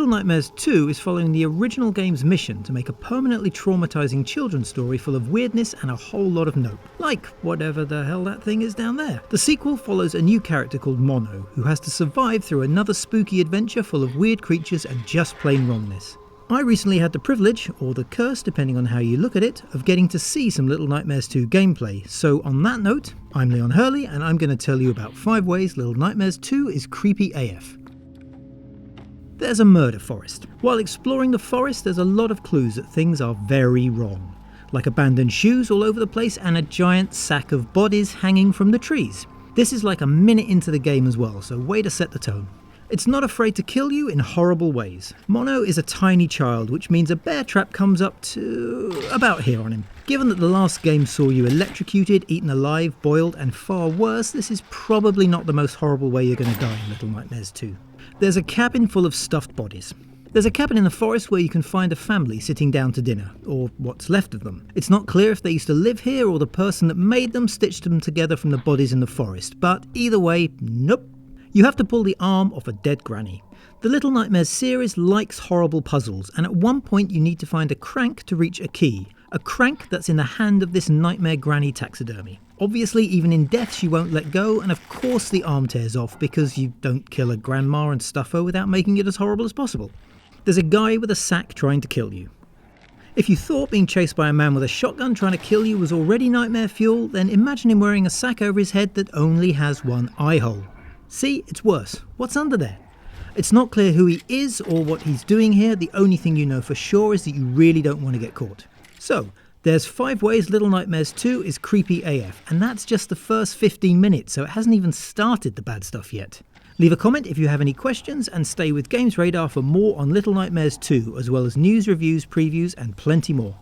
Little Nightmares 2 is following the original game's mission to make a permanently traumatizing children's story full of weirdness and a whole lot of nope. Like whatever the hell that thing is down there. The sequel follows a new character called Mono, who has to survive through another spooky adventure full of weird creatures and just plain wrongness. I recently had the privilege, or the curse depending on how you look at it, of getting to see some Little Nightmares 2 gameplay. So on that note, I'm Leon Hurley and I'm going to tell you about 5 ways Little Nightmares 2 is creepy AF. There's a murder forest. While exploring the forest, there's a lot of clues that things are very wrong. Like abandoned shoes all over the place and a giant sack of bodies hanging from the trees. This is like a minute into the game as well, so way to set the tone. It's not afraid to kill you in horrible ways. Mono is a tiny child, which means a bear trap comes up to about here on him. Given that the last game saw you electrocuted, eaten alive, boiled, and far worse, this is probably not the most horrible way you're going to die in Little Nightmares 2. There's a cabin full of stuffed bodies. There's a cabin in the forest where you can find a family sitting down to dinner, or what's left of them. It's not clear if they used to live here or the person that made them stitched them together from the bodies in the forest, but either way, nope. You have to pull the arm off a dead granny. The Little Nightmares series likes horrible puzzles, and at one point you need to find a crank to reach a key. A crank that's in the hand of this nightmare granny taxidermy. Obviously, even in death she won't let go, and of course the arm tears off because you don't kill a grandma and stuff her without making it as horrible as possible. There's a guy with a sack trying to kill you. If you thought being chased by a man with a shotgun trying to kill you was already nightmare fuel, then imagine him wearing a sack over his head that only has one eye hole. See, it's worse. What's under there? It's not clear who he is or what he's doing here. The only thing you know for sure is that you really don't want to get caught. So, there's 5 ways Little Nightmares 2 is creepy AF, and that's just the first 15 minutes, so it hasn't even started the bad stuff yet. Leave a comment if you have any questions, and stay with Games Radar for more on Little Nightmares 2, as well as news, reviews, previews, and plenty more.